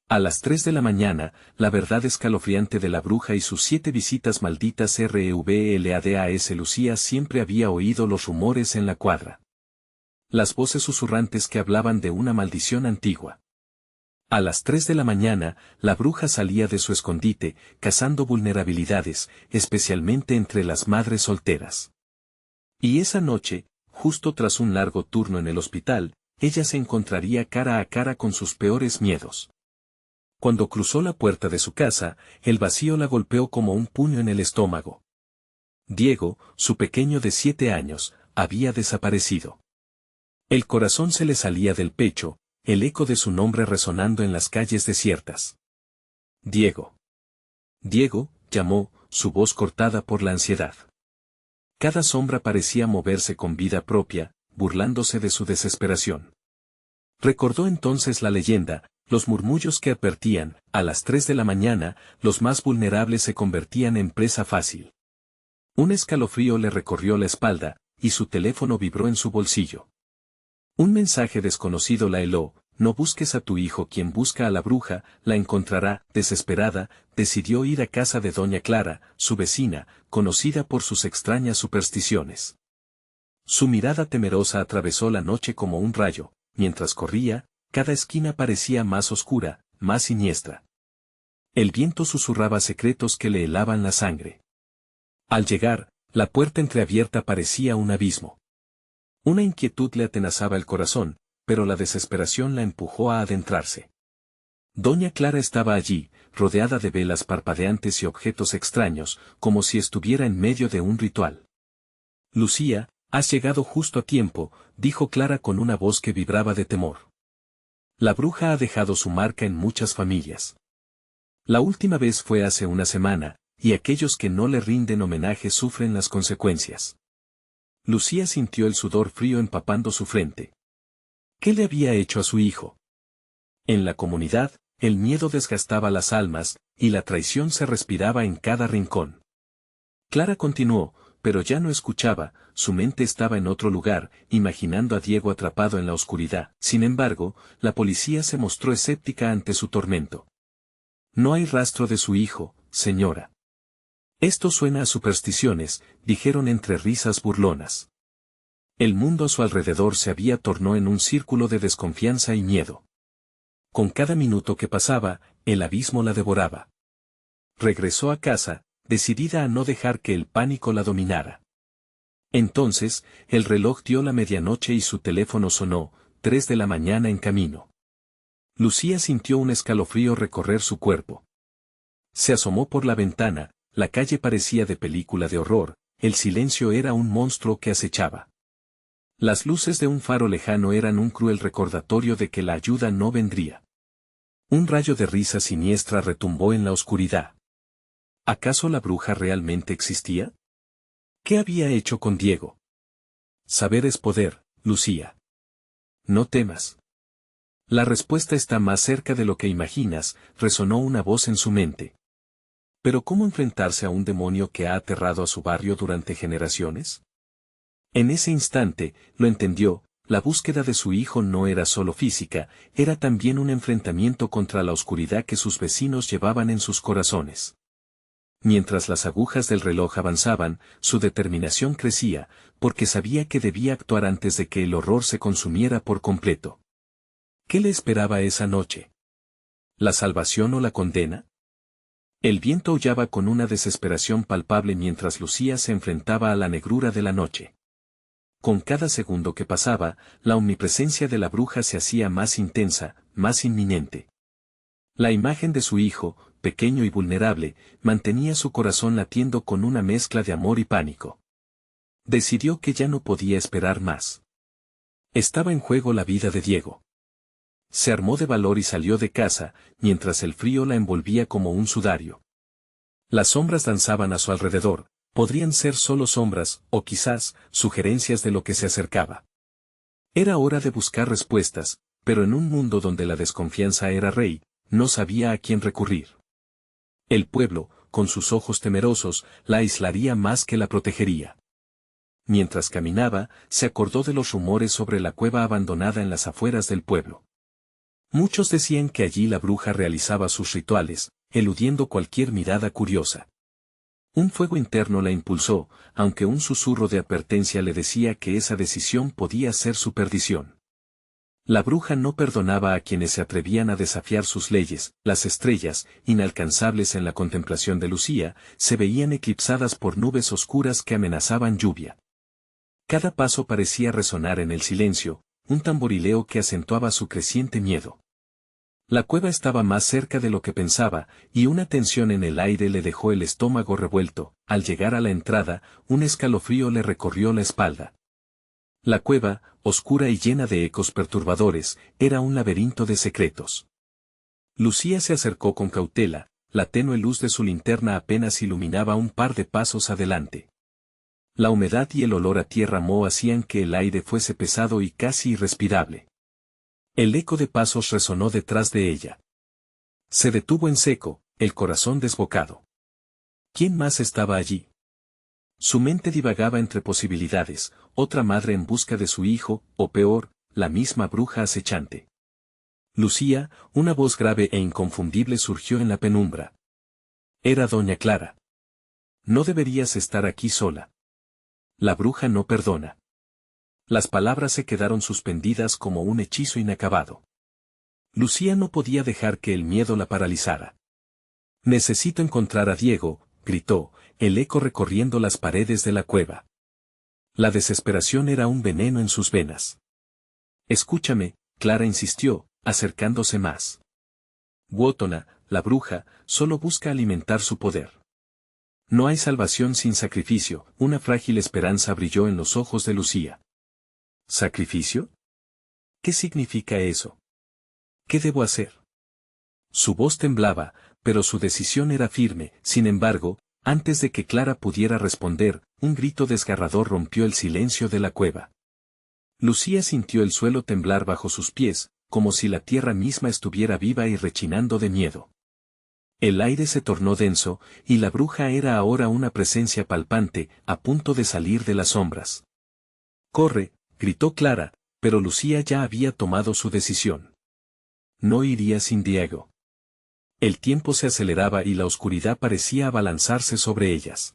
A las 3 de la mañana, la verdad escalofriante de la bruja y sus 7 visitas malditas REVLADAS. Lucía siempre había oído los rumores en la cuadra. Las voces susurrantes que hablaban de una maldición antigua. A las 3 de la mañana, la bruja salía de su escondite, cazando vulnerabilidades, especialmente entre las madres solteras. Y esa noche, justo tras un largo turno en el hospital, ella se encontraría cara a cara con sus peores miedos. Cuando cruzó la puerta de su casa, el vacío la golpeó como un puño en el estómago. Diego, su pequeño de 7 años, había desaparecido. El corazón se le salía del pecho, el eco de su nombre resonando en las calles desiertas. Diego. Diego, llamó, su voz cortada por la ansiedad. Cada sombra parecía moverse con vida propia, burlándose de su desesperación. Recordó entonces la leyenda, los murmullos que advertían, a las 3 de la mañana, los más vulnerables se convertían en presa fácil. Un escalofrío le recorrió la espalda, y su teléfono vibró en su bolsillo. Un mensaje desconocido la heló: no busques a tu hijo, quien busca a la bruja, la encontrará. Desesperada, decidió ir a casa de doña Clara, su vecina, conocida por sus extrañas supersticiones. Su mirada temerosa atravesó la noche como un rayo, mientras corría, cada esquina parecía más oscura, más siniestra. El viento susurraba secretos que le helaban la sangre. Al llegar, la puerta entreabierta parecía un abismo. Una inquietud le atenazaba el corazón, pero la desesperación la empujó a adentrarse. Doña Clara estaba allí, rodeada de velas parpadeantes y objetos extraños, como si estuviera en medio de un ritual. Lucía, has llegado justo a tiempo, dijo Clara con una voz que vibraba de temor. La bruja ha dejado su marca en muchas familias. La última vez fue hace una semana, y aquellos que no le rinden homenaje sufren las consecuencias. Lucía sintió el sudor frío empapando su frente. ¿Qué le había hecho a su hijo? En la comunidad, el miedo desgastaba las almas, y la traición se respiraba en cada rincón. Clara continuó, pero ya no escuchaba, su mente estaba en otro lugar, imaginando a Diego atrapado en la oscuridad. Sin embargo, la policía se mostró escéptica ante su tormento. No hay rastro de su hijo, señora. Esto suena a supersticiones, dijeron entre risas burlonas. El mundo a su alrededor se había tornado en un círculo de desconfianza y miedo. Con cada minuto que pasaba, el abismo la devoraba. Regresó a casa, decidida a no dejar que el pánico la dominara. Entonces, el reloj dio la medianoche y su teléfono sonó, 3 de la mañana en camino. Lucía sintió un escalofrío recorrer su cuerpo. Se asomó por la ventana, la calle parecía de película de horror, el silencio era un monstruo que acechaba. Las luces de un faro lejano eran un cruel recordatorio de que la ayuda no vendría. Un rayo de risa siniestra retumbó en la oscuridad. ¿Acaso la bruja realmente existía? ¿Qué había hecho con Diego? Saber es poder, Lucía. No temas. La respuesta está más cerca de lo que imaginas, resonó una voz en su mente. Pero ¿cómo enfrentarse a un demonio que ha aterrado a su barrio durante generaciones? En ese instante, lo entendió, la búsqueda de su hijo no era solo física, era también un enfrentamiento contra la oscuridad que sus vecinos llevaban en sus corazones. Mientras las agujas del reloj avanzaban, su determinación crecía, porque sabía que debía actuar antes de que el horror se consumiera por completo. ¿Qué le esperaba esa noche? ¿La salvación o la condena? El viento aullaba con una desesperación palpable mientras Lucía se enfrentaba a la negrura de la noche. Con cada segundo que pasaba, la omnipresencia de la bruja se hacía más intensa, más inminente. La imagen de su hijo, pequeño y vulnerable, mantenía su corazón latiendo con una mezcla de amor y pánico. Decidió que ya no podía esperar más. Estaba en juego la vida de Diego. Se armó de valor y salió de casa, mientras el frío la envolvía como un sudario. Las sombras danzaban a su alrededor, podrían ser solo sombras, o quizás, sugerencias de lo que se acercaba. Era hora de buscar respuestas, pero en un mundo donde la desconfianza era rey, no sabía a quién recurrir. El pueblo, con sus ojos temerosos, la aislaría más que la protegería. Mientras caminaba, se acordó de los rumores sobre la cueva abandonada en las afueras del pueblo. Muchos decían que allí la bruja realizaba sus rituales, eludiendo cualquier mirada curiosa. Un fuego interno la impulsó, aunque un susurro de advertencia le decía que esa decisión podía ser su perdición. La bruja no perdonaba a quienes se atrevían a desafiar sus leyes. Las estrellas, inalcanzables en la contemplación de Lucía, se veían eclipsadas por nubes oscuras que amenazaban lluvia. Cada paso parecía resonar en el silencio, un tamborileo que acentuaba su creciente miedo. La cueva estaba más cerca de lo que pensaba, y una tensión en el aire le dejó el estómago revuelto. Al llegar a la entrada, un escalofrío le recorrió la espalda. La cueva, oscura y llena de ecos perturbadores, era un laberinto de secretos. Lucía se acercó con cautela, la tenue luz de su linterna apenas iluminaba un par de pasos adelante. La humedad y el olor a tierra moho hacían que el aire fuese pesado y casi irrespirable. El eco de pasos resonó detrás de ella. Se detuvo en seco, el corazón desbocado. ¿Quién más estaba allí? Su mente divagaba entre posibilidades, otra madre en busca de su hijo, o peor, la misma bruja acechante. Lucía, una voz grave e inconfundible surgió en la penumbra. Era doña Clara. No deberías estar aquí sola. La bruja no perdona. Las palabras se quedaron suspendidas como un hechizo inacabado. Lucía no podía dejar que el miedo la paralizara. Necesito encontrar a Diego, gritó, el eco recorriendo las paredes de la cueva. La desesperación era un veneno en sus venas. Escúchame, Clara insistió, acercándose más. Wotona, la bruja, solo busca alimentar su poder. No hay salvación sin sacrificio. Una frágil esperanza brilló en los ojos de Lucía. ¿Sacrificio? ¿Qué significa eso? ¿Qué debo hacer? Su voz temblaba, pero su decisión era firme. Sin embargo, antes de que Clara pudiera responder, un grito desgarrador rompió el silencio de la cueva. Lucía sintió el suelo temblar bajo sus pies, como si la tierra misma estuviera viva y rechinando de miedo. El aire se tornó denso, y la bruja era ahora una presencia palpante, a punto de salir de las sombras. «¡Corre!», gritó Clara, pero Lucía ya había tomado su decisión. No iría sin Diego. El tiempo se aceleraba y la oscuridad parecía abalanzarse sobre ellas.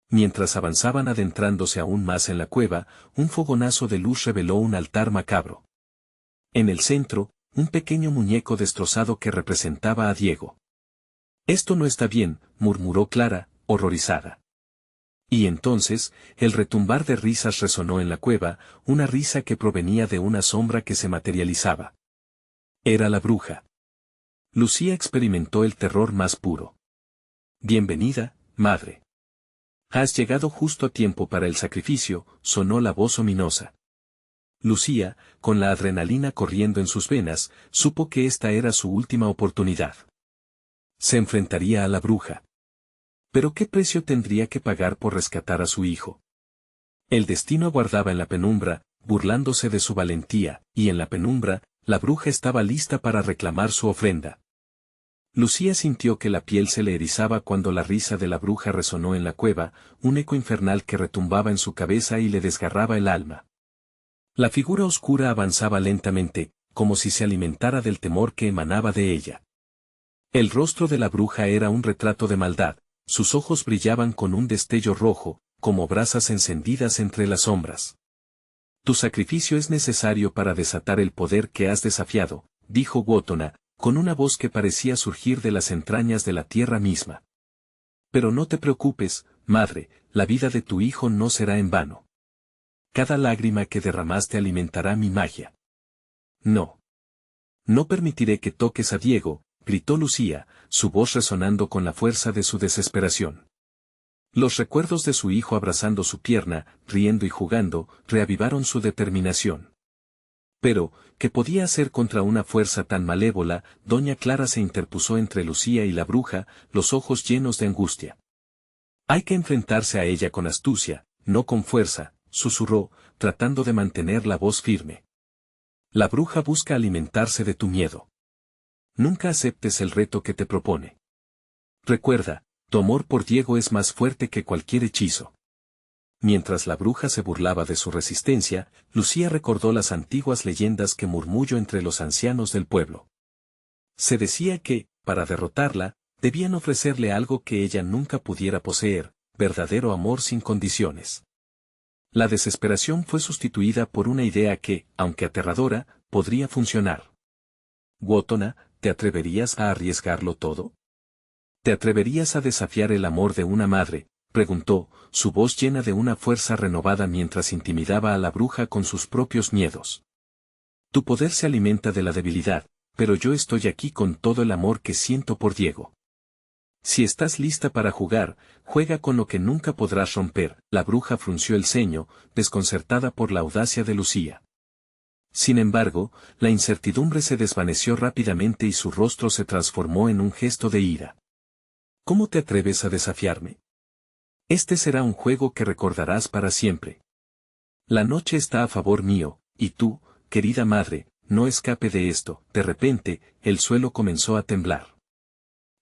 Mientras avanzaban adentrándose aún más en la cueva, un fogonazo de luz reveló un altar macabro. En el centro, un pequeño muñeco destrozado que representaba a Diego. «Esto no está bien», murmuró Clara, horrorizada. Y entonces, el retumbar de risas resonó en la cueva, una risa que provenía de una sombra que se materializaba. Era la bruja. Lucía experimentó el terror más puro. «Bienvenida, madre. Has llegado justo a tiempo para el sacrificio», sonó la voz ominosa. Lucía, con la adrenalina corriendo en sus venas, supo que esta era su última oportunidad. Se enfrentaría a la bruja. Pero ¿qué precio tendría que pagar por rescatar a su hijo? El destino aguardaba en la penumbra, burlándose de su valentía, y en la penumbra, la bruja estaba lista para reclamar su ofrenda. Lucía sintió que la piel se le erizaba cuando la risa de la bruja resonó en la cueva, un eco infernal que retumbaba en su cabeza y le desgarraba el alma. La figura oscura avanzaba lentamente, como si se alimentara del temor que emanaba de ella. El rostro de la bruja era un retrato de maldad, sus ojos brillaban con un destello rojo, como brasas encendidas entre las sombras. «Tu sacrificio es necesario para desatar el poder que has desafiado», dijo Wotona, con una voz que parecía surgir de las entrañas de la tierra misma. «Pero no te preocupes, madre, la vida de tu hijo no será en vano. Cada lágrima que derramaste alimentará mi magia». «No. No permitiré que toques a Diego», gritó Lucía, su voz resonando con la fuerza de su desesperación. Los recuerdos de su hijo abrazando su pierna, riendo y jugando, reavivaron su determinación. Pero, ¿qué podía hacer contra una fuerza tan malévola? Doña Clara se interpuso entre Lucía y la bruja, los ojos llenos de angustia. «Hay que enfrentarse a ella con astucia, no con fuerza», susurró, tratando de mantener la voz firme. «La bruja busca alimentarse de tu miedo. Nunca aceptes el reto que te propone. Recuerda, tu amor por Diego es más fuerte que cualquier hechizo». Mientras la bruja se burlaba de su resistencia, Lucía recordó las antiguas leyendas que murmuró entre los ancianos del pueblo. Se decía que, para derrotarla, debían ofrecerle algo que ella nunca pudiera poseer, verdadero amor sin condiciones. La desesperación fue sustituida por una idea que, aunque aterradora, podría funcionar. Wotona, ¿te atreverías a arriesgarlo todo? ¿Te atreverías a desafiar el amor de una madre?, preguntó, su voz llena de una fuerza renovada mientras intimidaba a la bruja con sus propios miedos. Tu poder se alimenta de la debilidad, pero yo estoy aquí con todo el amor que siento por Diego. Si estás lista para jugar, juega con lo que nunca podrás romper. La bruja frunció el ceño, desconcertada por la audacia de Lucía. Sin embargo, la incertidumbre se desvaneció rápidamente y su rostro se transformó en un gesto de ira. ¿Cómo te atreves a desafiarme? Este será un juego que recordarás para siempre. La noche está a favor mío, y tú, querida madre, no escape de esto. De repente, el suelo comenzó a temblar.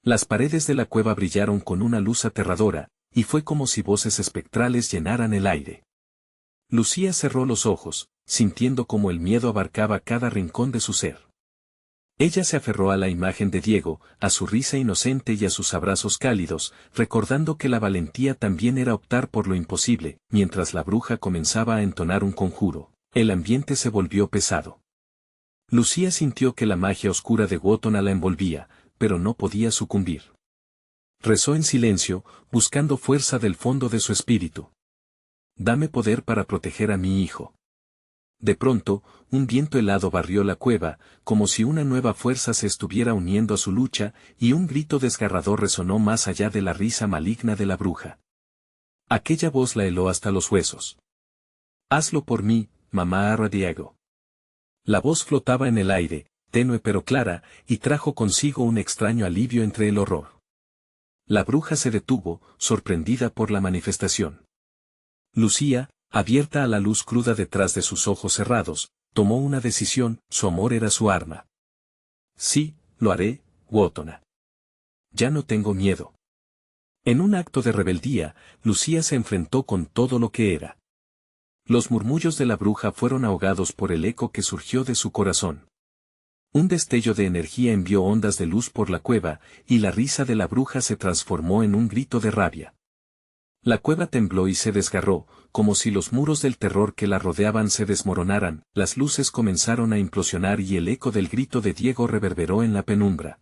Las paredes de la cueva brillaron con una luz aterradora, y fue como si voces espectrales llenaran el aire. Lucía cerró los ojos, sintiendo como el miedo abarcaba cada rincón de su ser. Ella se aferró a la imagen de Diego, a su risa inocente y a sus abrazos cálidos, recordando que la valentía también era optar por lo imposible. Mientras la bruja comenzaba a entonar un conjuro, el ambiente se volvió pesado. Lucía sintió que la magia oscura de Wotona la envolvía, pero no podía sucumbir. Rezó en silencio, buscando fuerza del fondo de su espíritu. Dame poder para proteger a mi hijo. De pronto, un viento helado barrió la cueva, como si una nueva fuerza se estuviera uniendo a su lucha, y un grito desgarrador resonó más allá de la risa maligna de la bruja. Aquella voz la heló hasta los huesos. Hazlo por mí, mamá Diego. La voz flotaba en el aire, tenue pero clara, y trajo consigo un extraño alivio entre el horror. La bruja se detuvo, sorprendida por la manifestación. Lucía, abierta a la luz cruda detrás de sus ojos cerrados, tomó una decisión, su amor era su arma. Sí, lo haré, Wotona. Ya no tengo miedo. En un acto de rebeldía, Lucía se enfrentó con todo lo que era. Los murmullos de la bruja fueron ahogados por el eco que surgió de su corazón. Un destello de energía envió ondas de luz por la cueva, y la risa de la bruja se transformó en un grito de rabia. La cueva tembló y se desgarró, como si los muros del terror que la rodeaban se desmoronaran, las luces comenzaron a implosionar y el eco del grito de Diego reverberó en la penumbra.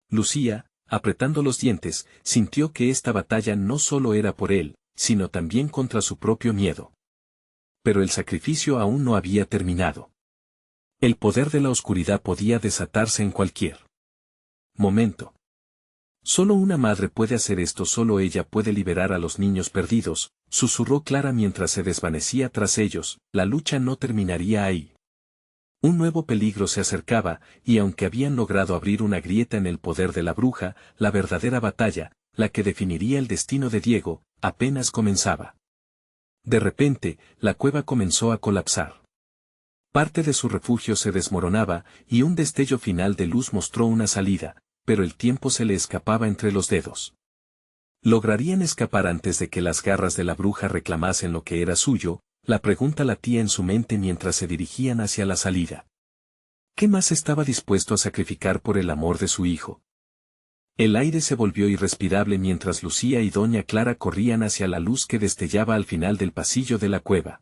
Lucía, apretando los dientes, sintió que esta batalla no solo era por él, sino también contra su propio miedo. Pero el sacrificio aún no había terminado. El poder de la oscuridad podía desatarse en cualquier momento. Solo una madre puede hacer esto, solo ella puede liberar a los niños perdidos, susurró Clara mientras se desvanecía tras ellos, la lucha no terminaría ahí. Un nuevo peligro se acercaba, y aunque habían logrado abrir una grieta en el poder de la bruja, la verdadera batalla, la que definiría el destino de Diego, apenas comenzaba. De repente, la cueva comenzó a colapsar. Parte de su refugio se desmoronaba, y un destello final de luz mostró una salida, pero el tiempo se le escapaba entre los dedos. ¿Lograrían escapar antes de que las garras de la bruja reclamasen lo que era suyo? La pregunta latía en su mente mientras se dirigían hacia la salida. ¿Qué más estaba dispuesto a sacrificar por el amor de su hijo? El aire se volvió irrespirable mientras Lucía y doña Clara corrían hacia la luz que destellaba al final del pasillo de la cueva.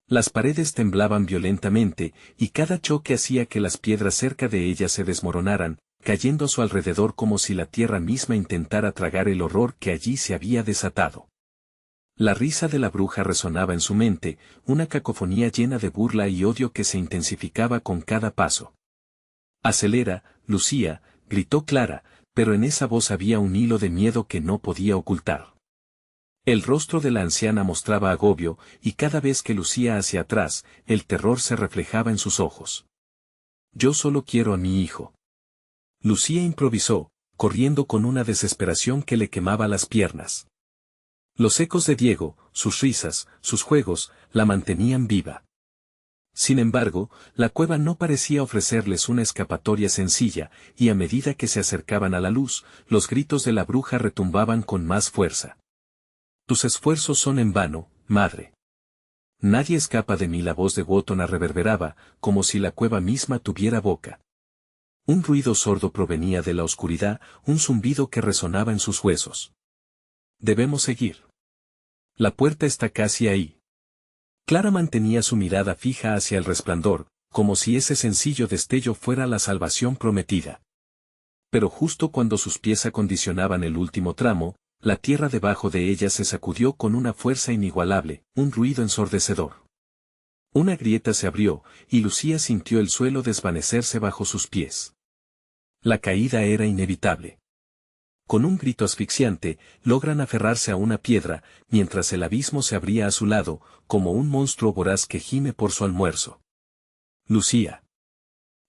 Las paredes temblaban violentamente, y cada choque hacía que las piedras cerca de ellas se desmoronaran, cayendo a su alrededor como si la tierra misma intentara tragar el horror que allí se había desatado. La risa de la bruja resonaba en su mente, una cacofonía llena de burla y odio que se intensificaba con cada paso. «Acelera, Lucía», gritó Clara, pero en esa voz había un hilo de miedo que no podía ocultar. El rostro de la anciana mostraba agobio, y cada vez que lucía hacia atrás, el terror se reflejaba en sus ojos. «Yo solo quiero a mi hijo». Lucía improvisó, corriendo con una desesperación que le quemaba las piernas. Los ecos de Diego, sus risas, sus juegos, la mantenían viva. Sin embargo, la cueva no parecía ofrecerles una escapatoria sencilla, y a medida que se acercaban a la luz, los gritos de la bruja retumbaban con más fuerza. Tus esfuerzos son en vano, madre. Nadie escapa de mí. La voz de Wotona reverberaba, como si la cueva misma tuviera boca. Un ruido sordo provenía de la oscuridad, un zumbido que resonaba en sus huesos. Debemos seguir. La puerta está casi ahí. Clara mantenía su mirada fija hacia el resplandor, como si ese sencillo destello fuera la salvación prometida. Pero justo cuando sus pies acondicionaban el último tramo, la tierra debajo de ella se sacudió con una fuerza inigualable, un ruido ensordecedor. Una grieta se abrió, y Lucía sintió el suelo desvanecerse bajo sus pies. La caída era inevitable. Con un grito asfixiante, logran aferrarse a una piedra, mientras el abismo se abría a su lado, como un monstruo voraz que gime por su almuerzo. Lucía.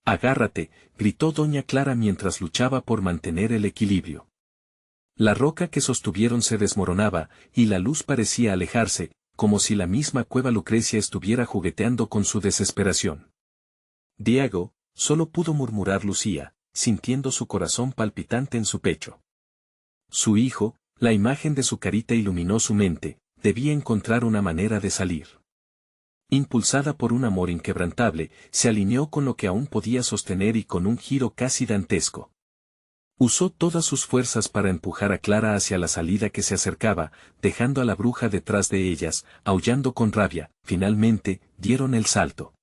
Agárrate, gritó doña Clara mientras luchaba por mantener el equilibrio. La roca que sostuvieron se desmoronaba, y la luz parecía alejarse, como si la misma cueva Lucrecia estuviera jugueteando con su desesperación. Diego, solo pudo murmurar Lucía, sintiendo su corazón palpitante en su pecho. Su hijo, la imagen de su carita iluminó su mente, debía encontrar una manera de salir. Impulsada por un amor inquebrantable, se alineó con lo que aún podía sostener y con un giro casi dantesco. Usó todas sus fuerzas para empujar a Clara hacia la salida que se acercaba, dejando a la bruja detrás de ellas, aullando con rabia. Finalmente, dieron el salto.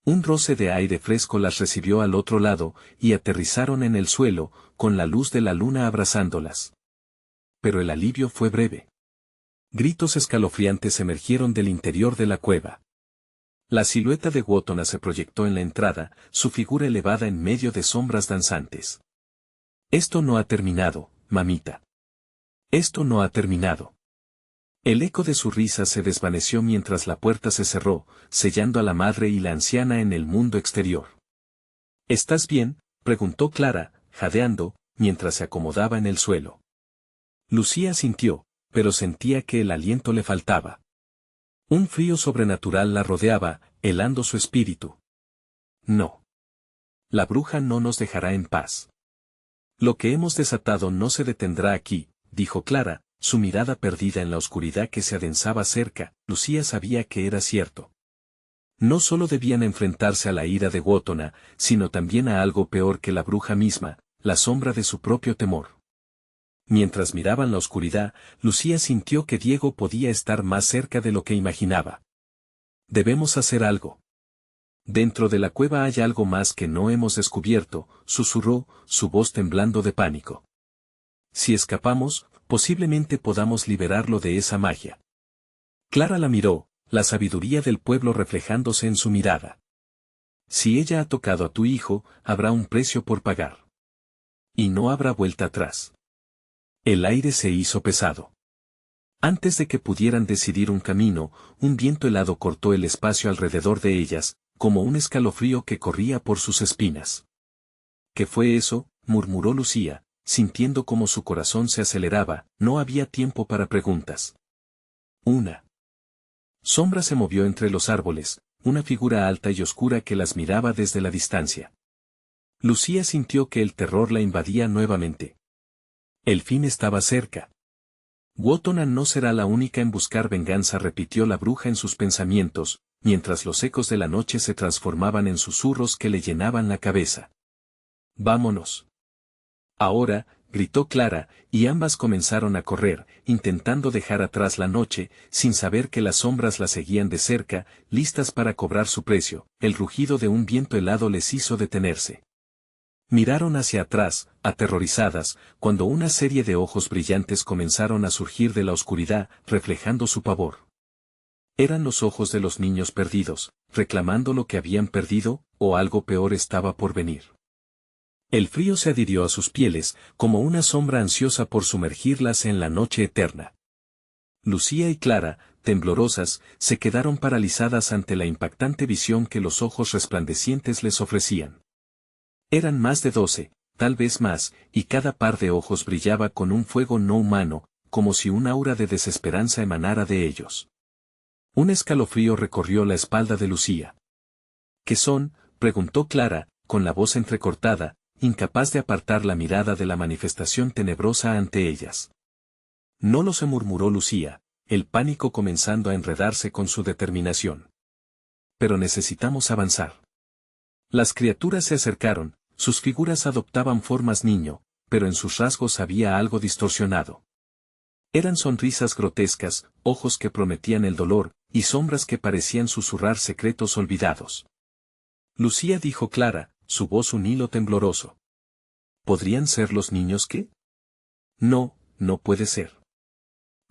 Un roce de aire fresco las recibió al otro lado, y aterrizaron en el suelo, con la luz de la luna abrazándolas. Pero el alivio fue breve. Gritos escalofriantes emergieron del interior de la cueva. La silueta de Wotona se proyectó en la entrada, su figura elevada en medio de sombras danzantes. Esto no ha terminado, mamita. Esto no ha terminado. El eco de su risa se desvaneció mientras la puerta se cerró, sellando a la madre y la anciana en el mundo exterior. ¿Estás bien?, preguntó Clara, jadeando, mientras se acomodaba en el suelo. Lucía sintió, pero sentía que el aliento le faltaba. Un frío sobrenatural la rodeaba, helando su espíritu. No. La bruja no nos dejará en paz. Lo que hemos desatado no se detendrá aquí, dijo Clara, su mirada perdida en la oscuridad que se adensaba cerca. Lucía sabía que era cierto. No solo debían enfrentarse a la ira de Wotona, sino también a algo peor que la bruja misma, la sombra de su propio temor. Mientras miraban la oscuridad, Lucía sintió que Diego podía estar más cerca de lo que imaginaba. Debemos hacer algo. Dentro de la cueva hay algo más que no hemos descubierto, susurró, su voz temblando de pánico. Si escapamos, posiblemente podamos liberarlo de esa magia. Clara la miró, la sabiduría del pueblo reflejándose en su mirada. Si ella ha tocado a tu hijo, habrá un precio por pagar. Y no habrá vuelta atrás. El aire se hizo pesado. Antes de que pudieran decidir un camino, un viento helado cortó el espacio alrededor de ellas, como un escalofrío que corría por sus espinas. ¿Qué fue eso?, murmuró Lucía, sintiendo como su corazón se aceleraba. No había tiempo para preguntas. Una sombra se movió entre los árboles, una figura alta y oscura que las miraba desde la distancia. Lucía sintió que el terror la invadía nuevamente. El fin estaba cerca. Wotona no será la única en buscar venganza, repitió la bruja en sus pensamientos, mientras los ecos de la noche se transformaban en susurros que le llenaban la cabeza. Vámonos. Ahora, gritó Clara, y ambas comenzaron a correr, intentando dejar atrás la noche, sin saber que las sombras la seguían de cerca, listas para cobrar su precio. El rugido de un viento helado les hizo detenerse. Miraron hacia atrás, aterrorizadas, cuando una serie de ojos brillantes comenzaron a surgir de la oscuridad, reflejando su pavor. Eran los ojos de los niños perdidos, reclamando lo que habían perdido, o algo peor estaba por venir. El frío se adhirió a sus pieles, como una sombra ansiosa por sumergirlas en la noche eterna. Lucía y Clara, temblorosas, se quedaron paralizadas ante la impactante visión que los ojos resplandecientes les ofrecían. Eran más de 12, tal vez más, y cada par de ojos brillaba con un fuego no humano, como si un aura de desesperanza emanara de ellos. Un escalofrío recorrió la espalda de Lucía. ¿Qué son?, preguntó Clara, con la voz entrecortada, incapaz de apartar la mirada de la manifestación tenebrosa ante ellas. No lo sé, murmuró Lucía, el pánico comenzando a enredarse con su determinación. Pero necesitamos avanzar. Las criaturas se acercaron, sus figuras adoptaban formas niño, pero en sus rasgos había algo distorsionado. Eran sonrisas grotescas, ojos que prometían el dolor, y sombras que parecían susurrar secretos olvidados. Lucía, dijo Clara, su voz un hilo tembloroso. ¿Podrían ser los niños qué? No, no puede ser.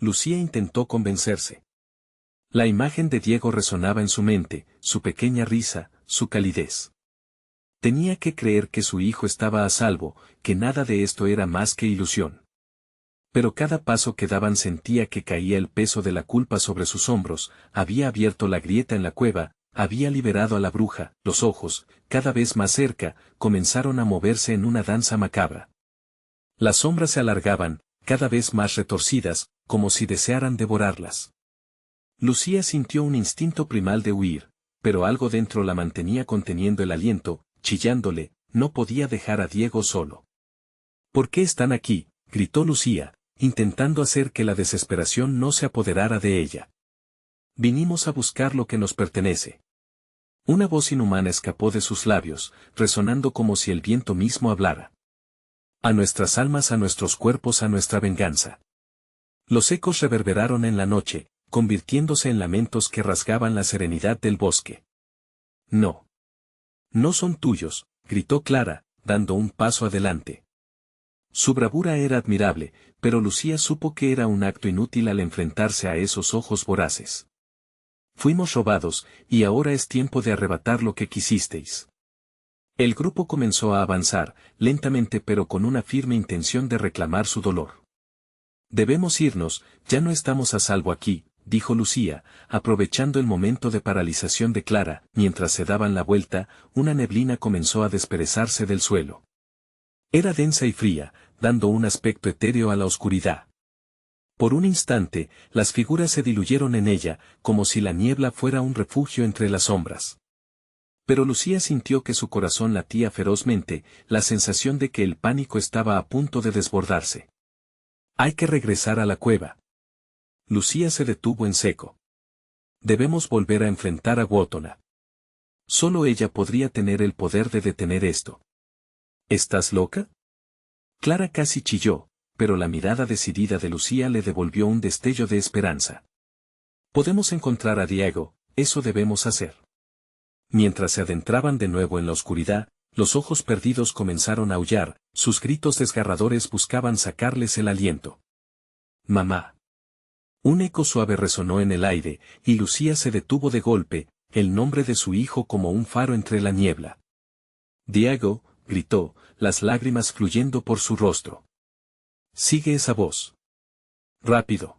Lucía intentó convencerse. La imagen de Diego resonaba en su mente, su pequeña risa, su calidez. Tenía que creer que su hijo estaba a salvo, que nada de esto era más que ilusión. Pero cada paso que daban sentía que caía el peso de la culpa sobre sus hombros, había abierto la grieta en la cueva, había liberado a la bruja, los ojos, cada vez más cerca, comenzaron a moverse en una danza macabra. Las sombras se alargaban, cada vez más retorcidas, como si desearan devorarlas. Lucía sintió un instinto primal de huir, pero algo dentro la mantenía conteniendo el aliento, chillándole, no podía dejar a Diego solo. ¿Por qué están aquí?, gritó Lucía, intentando hacer que la desesperación no se apoderara de ella. Vinimos a buscar lo que nos pertenece. Una voz inhumana escapó de sus labios, resonando como si el viento mismo hablara. A nuestras almas, a nuestros cuerpos, a nuestra venganza. Los ecos reverberaron en la noche, convirtiéndose en lamentos que rasgaban la serenidad del bosque. No. No son tuyos, gritó Clara, dando un paso adelante. Su bravura era admirable, pero Lucía supo que era un acto inútil al enfrentarse a esos ojos voraces. Fuimos robados, y ahora es tiempo de arrebatar lo que quisisteis. El grupo comenzó a avanzar, lentamente pero con una firme intención de reclamar su dolor. Debemos irnos, ya no estamos a salvo aquí, dijo Lucía, aprovechando el momento de paralización de Clara. Mientras se daban la vuelta, una neblina comenzó a desperezarse del suelo. Era densa y fría, dando un aspecto etéreo a la oscuridad. Por un instante, las figuras se diluyeron en ella, como si la niebla fuera un refugio entre las sombras. Pero Lucía sintió que su corazón latía ferozmente, la sensación de que el pánico estaba a punto de desbordarse. Hay que regresar a la cueva. Lucía se detuvo en seco. Debemos volver a enfrentar a Wotona. Solo ella podría tener el poder de detener esto. ¿Estás loca? Clara casi chilló, pero la mirada decidida de Lucía le devolvió un destello de esperanza. Podemos encontrar a Diego, eso debemos hacer. Mientras se adentraban de nuevo en la oscuridad, los ojos perdidos comenzaron a aullar, sus gritos desgarradores buscaban sacarles el aliento. Mamá. Un eco suave resonó en el aire, y Lucía se detuvo de golpe, el nombre de su hijo como un faro entre la niebla. Diego, gritó, las lágrimas fluyendo por su rostro. Sigue esa voz. Rápido.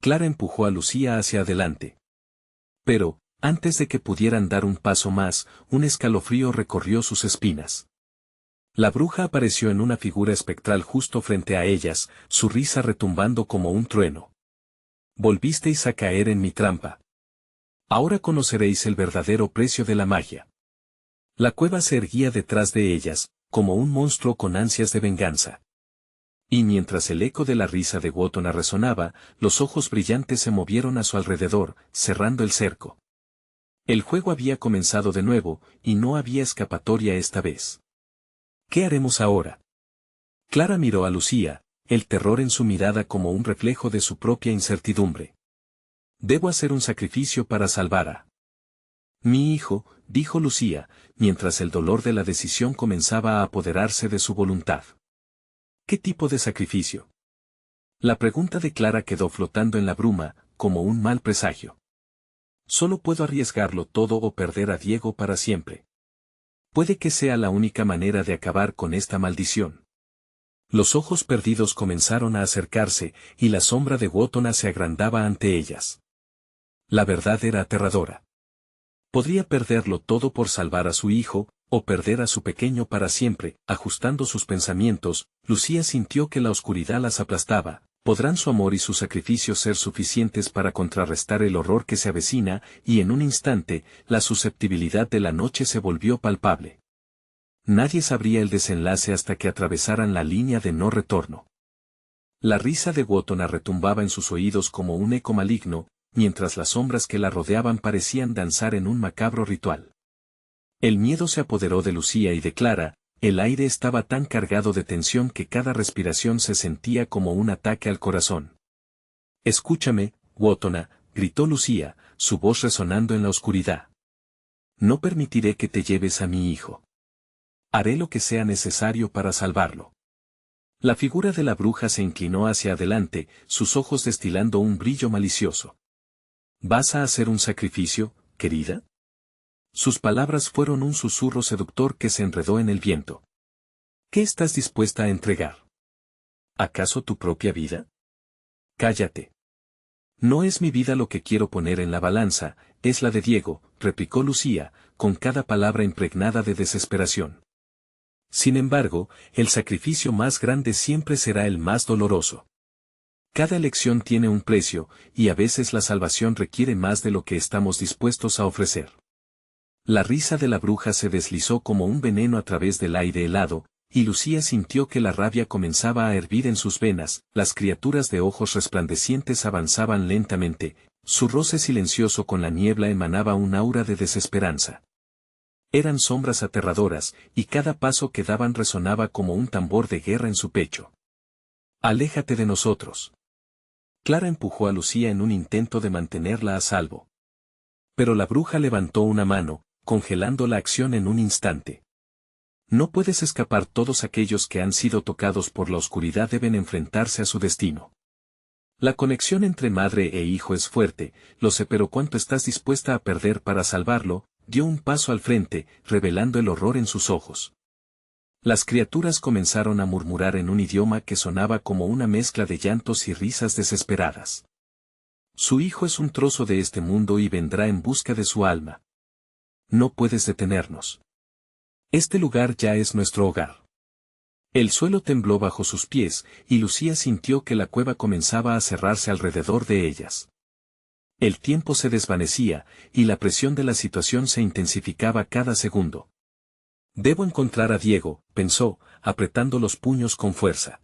Clara empujó a Lucía hacia adelante. Pero, antes de que pudieran dar un paso más, un escalofrío recorrió sus espinas. La bruja apareció en una figura espectral justo frente a ellas, su risa retumbando como un trueno. Volvisteis a caer en mi trampa. Ahora conoceréis el verdadero precio de la magia. La cueva se erguía detrás de ellas, como un monstruo con ansias de venganza. Y mientras el eco de la risa de Wotona resonaba, los ojos brillantes se movieron a su alrededor, cerrando el cerco. El juego había comenzado de nuevo, y no había escapatoria esta vez. ¿Qué haremos ahora? Clara miró a Lucía, el terror en su mirada como un reflejo de su propia incertidumbre. Debo hacer un sacrificio para salvar a mi hijo, dijo Lucía, mientras el dolor de la decisión comenzaba a apoderarse de su voluntad. ¿Qué tipo de sacrificio? La pregunta de Clara quedó flotando en la bruma, como un mal presagio. Solo puedo arriesgarlo todo o perder a Diego para siempre. Puede que sea la única manera de acabar con esta maldición. Los ojos perdidos comenzaron a acercarse, y la sombra de Wotona se agrandaba ante ellas. La verdad era aterradora. Podría perderlo todo por salvar a su hijo, o perder a su pequeño para siempre. Ajustando sus pensamientos, Lucía sintió que la oscuridad las aplastaba. ¿Podrán su amor y su sacrificio ser suficientes para contrarrestar el horror que se avecina? Y en un instante, la susceptibilidad de la noche se volvió palpable. Nadie sabría el desenlace hasta que atravesaran la línea de no retorno. La risa de Wotona retumbaba en sus oídos como un eco maligno, mientras las sombras que la rodeaban parecían danzar en un macabro ritual. El miedo se apoderó de Lucía y de Clara, el aire estaba tan cargado de tensión que cada respiración se sentía como un ataque al corazón. «Escúchame, Wotona», gritó Lucía, su voz resonando en la oscuridad. «No permitiré que te lleves a mi hijo. Haré lo que sea necesario para salvarlo». La figura de la bruja se inclinó hacia adelante, sus ojos destilando un brillo malicioso. «¿Vas a hacer un sacrificio, querida?». Sus palabras fueron un susurro seductor que se enredó en el viento. «¿Qué estás dispuesta a entregar? ¿Acaso tu propia vida?». «Cállate. No es mi vida lo que quiero poner en la balanza, es la de Diego», replicó Lucía, con cada palabra impregnada de desesperación. «Sin embargo, el sacrificio más grande siempre será el más doloroso. Cada elección tiene un precio, y a veces la salvación requiere más de lo que estamos dispuestos a ofrecer». La risa de la bruja se deslizó como un veneno a través del aire helado, y Lucía sintió que la rabia comenzaba a hervir en sus venas. Las criaturas de ojos resplandecientes avanzaban lentamente, su roce silencioso con la niebla emanaba un aura de desesperanza. Eran sombras aterradoras, y cada paso que daban resonaba como un tambor de guerra en su pecho. «Aléjate de nosotros». Clara empujó a Lucía en un intento de mantenerla a salvo. Pero la bruja levantó una mano, congelando la acción en un instante. «No puedes escapar, todos aquellos que han sido tocados por la oscuridad deben enfrentarse a su destino. La conexión entre madre e hijo es fuerte, lo sé, pero ¿cuánto estás dispuesta a perder para salvarlo?». Dio un paso al frente, revelando el horror en sus ojos. Las criaturas comenzaron a murmurar en un idioma que sonaba como una mezcla de llantos y risas desesperadas. «Su hijo es un trozo de este mundo y vendrá en busca de su alma. No puedes detenernos. Este lugar ya es nuestro hogar». El suelo tembló bajo sus pies, y Lucía sintió que la cueva comenzaba a cerrarse alrededor de ellas. El tiempo se desvanecía, y la presión de la situación se intensificaba cada segundo. «Debo encontrar a Diego», pensó, apretando los puños con fuerza.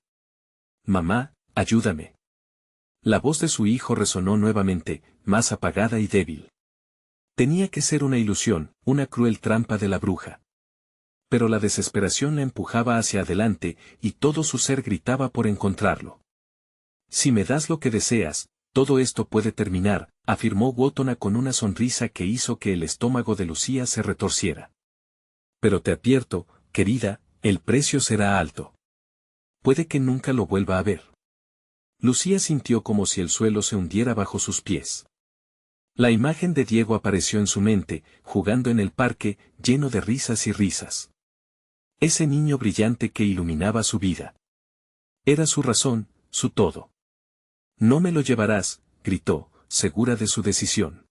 «Mamá, ayúdame». La voz de su hijo resonó nuevamente, más apagada y débil. Tenía que ser una ilusión, una cruel trampa de la bruja. Pero la desesperación la empujaba hacia adelante, y todo su ser gritaba por encontrarlo. «Si me das lo que deseas, todo esto puede terminar», afirmó Wotona con una sonrisa que hizo que el estómago de Lucía se retorciera. «Pero te advierto, querida, el precio será alto. Puede que nunca lo vuelva a ver». Lucía sintió como si el suelo se hundiera bajo sus pies. La imagen de Diego apareció en su mente, jugando en el parque, lleno de risas y risas. Ese niño brillante que iluminaba su vida. Era su razón, su todo. «No me lo llevarás», gritó, segura de su decisión.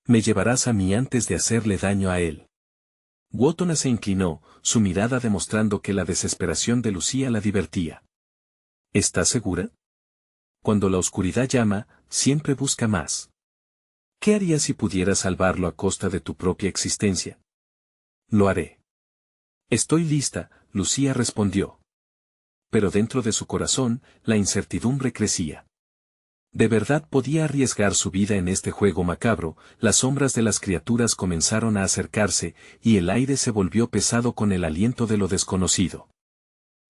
«Me llevarás a mí antes de hacerle daño a él». Wotona se inclinó, su mirada demostrando que la desesperación de Lucía la divertía. «¿Estás segura? Cuando la oscuridad llama, siempre busca más. ¿Qué harías si pudieras salvarlo a costa de tu propia existencia?». «Lo haré». «Estoy lista», Lucía respondió. Pero dentro de su corazón, la incertidumbre crecía. ¿De verdad podía arriesgar su vida en este juego macabro? Las sombras de las criaturas comenzaron a acercarse, y el aire se volvió pesado con el aliento de lo desconocido.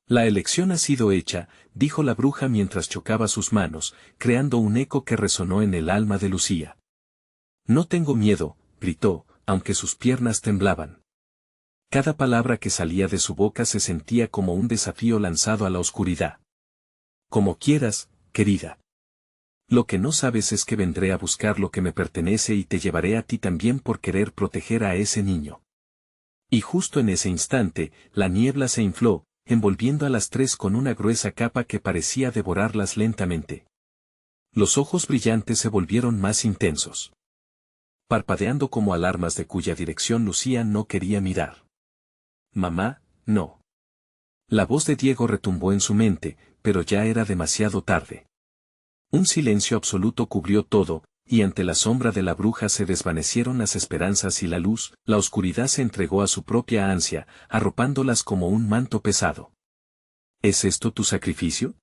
«La elección ha sido hecha», dijo la bruja mientras chocaba sus manos, creando un eco que resonó en el alma de Lucía. «No tengo miedo», gritó, aunque sus piernas temblaban. Cada palabra que salía de su boca se sentía como un desafío lanzado a la oscuridad. «Como quieras, querida. Lo que no sabes es que vendré a buscar lo que me pertenece y te llevaré a ti también por querer proteger a ese niño». Y justo en ese instante, la niebla se infló, envolviendo a las tres con una gruesa capa que parecía devorarlas lentamente. Los ojos brillantes se volvieron más intensos, parpadeando como alarmas de cuya dirección Lucía no quería mirar. «Mamá, no». La voz de Diego retumbó en su mente, pero ya era demasiado tarde. Un silencio absoluto cubrió todo, y ante la sombra de la bruja se desvanecieron las esperanzas y la luz. La oscuridad se entregó a su propia ansia, arropándolas como un manto pesado. «¿Es esto tu sacrificio?».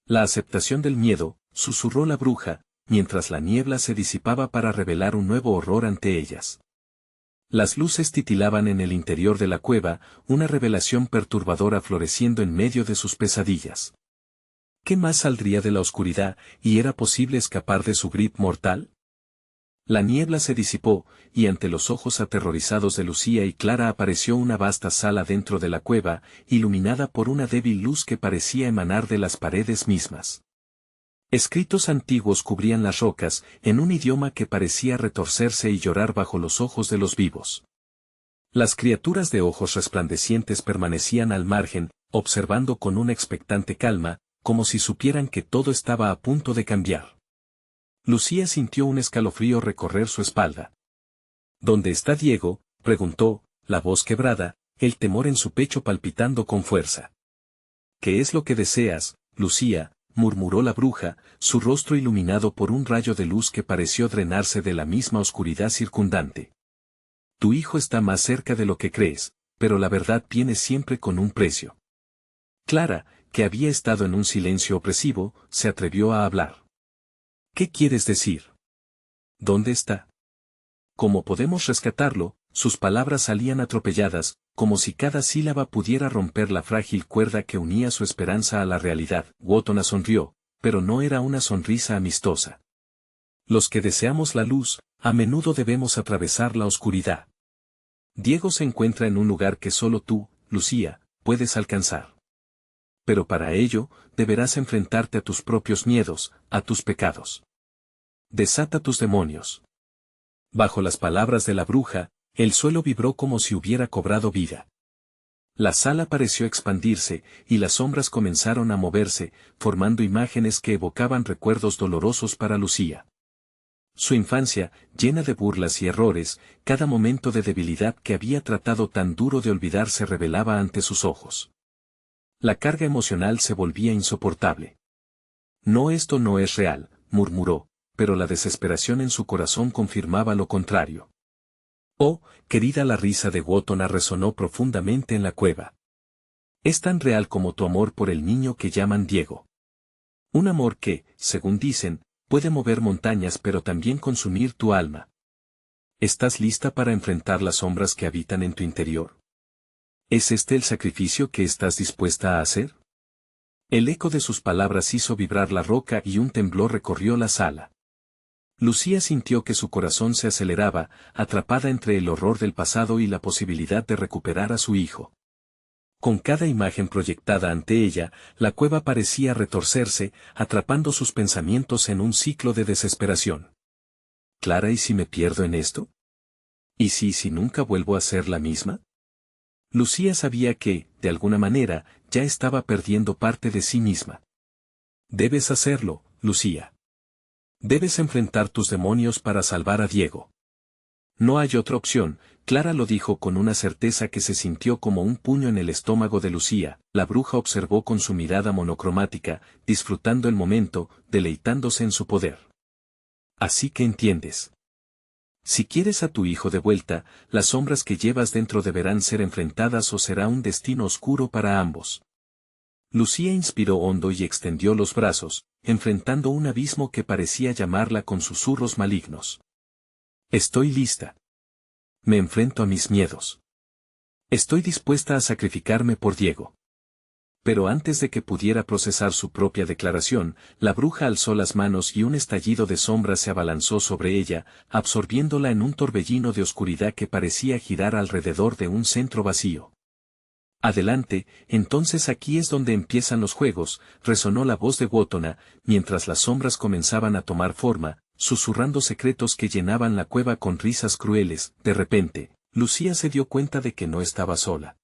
La aceptación del miedo, susurró la bruja, mientras la niebla se disipaba para revelar un nuevo horror ante ellas. Las luces titilaban en el interior de la cueva, una revelación perturbadora floreciendo en medio de sus pesadillas. ¿Qué más saldría de la oscuridad, y era posible escapar de su grip mortal? La niebla se disipó, y ante los ojos aterrorizados de Lucía y Clara apareció una vasta sala dentro de la cueva, iluminada por una débil luz que parecía emanar de las paredes mismas. Escritos antiguos cubrían las rocas, en un idioma que parecía retorcerse y llorar bajo los ojos de los vivos. Las criaturas de ojos resplandecientes permanecían al margen, observando con una expectante calma, como si supieran que todo estaba a punto de cambiar. Lucía sintió un escalofrío recorrer su espalda. ¿Dónde está Diego?, preguntó, la voz quebrada, el temor en su pecho palpitando con fuerza. ¿Qué es lo que deseas, Lucía?, murmuró la bruja, su rostro iluminado por un rayo de luz que pareció drenarse de la misma oscuridad circundante. Tu hijo está más cerca de lo que crees, pero la verdad viene siempre con un precio. Clara, que había estado en un silencio opresivo, se atrevió a hablar. ¿Qué quieres decir? ¿Dónde está? ¿Cómo podemos rescatarlo? Sus palabras salían atropelladas, como si cada sílaba pudiera romper la frágil cuerda que unía su esperanza a la realidad. Wotona sonrió, pero no era una sonrisa amistosa. Los que deseamos la luz, a menudo debemos atravesar la oscuridad. Diego se encuentra en un lugar que solo tú, Lucía, puedes alcanzar. Pero para ello, deberás enfrentarte a tus propios miedos, a tus pecados. Desata tus demonios. Bajo las palabras de la bruja, el suelo vibró como si hubiera cobrado vida. La sala pareció expandirse, y las sombras comenzaron a moverse, formando imágenes que evocaban recuerdos dolorosos para Lucía. Su infancia, llena de burlas y errores, cada momento de debilidad que había tratado tan duro de olvidar se revelaba ante sus ojos. La carga emocional se volvía insoportable. No, esto no es real, murmuró, pero la desesperación en su corazón confirmaba lo contrario. Oh, querida, la risa de Wotona resonó profundamente en la cueva. Es tan real como tu amor por el niño que llaman Diego. Un amor que, según dicen, puede mover montañas pero también consumir tu alma. ¿Estás lista para enfrentar las sombras que habitan en tu interior? ¿Es este el sacrificio que estás dispuesta a hacer? El eco de sus palabras hizo vibrar la roca y un temblor recorrió la sala. Lucía sintió que su corazón se aceleraba, atrapada entre el horror del pasado y la posibilidad de recuperar a su hijo. Con cada imagen proyectada ante ella, la cueva parecía retorcerse, atrapando sus pensamientos en un ciclo de desesperación. ¿Clara, y si me pierdo en esto? ¿Y si nunca vuelvo a ser la misma? Lucía sabía que, de alguna manera, ya estaba perdiendo parte de sí misma. Debes hacerlo, Lucía. Debes enfrentar tus demonios para salvar a Diego. No hay otra opción, Clara lo dijo con una certeza que se sintió como un puño en el estómago de Lucía. La bruja observó con su mirada monocromática, disfrutando el momento, deleitándose en su poder. Así que entiendes. Si quieres a tu hijo de vuelta, las sombras que llevas dentro deberán ser enfrentadas o será un destino oscuro para ambos. Lucía inspiró hondo y extendió los brazos, enfrentando un abismo que parecía llamarla con susurros malignos. Estoy lista. Me enfrento a mis miedos. Estoy dispuesta a sacrificarme por Diego. Pero antes de que pudiera procesar su propia declaración, la bruja alzó las manos y un estallido de sombras se abalanzó sobre ella, absorbiéndola en un torbellino de oscuridad que parecía girar alrededor de un centro vacío. Adelante, entonces aquí es donde empiezan los juegos, resonó la voz de Wotona, mientras las sombras comenzaban a tomar forma, susurrando secretos que llenaban la cueva con risas crueles. De repente, Lucía se dio cuenta de que no estaba sola.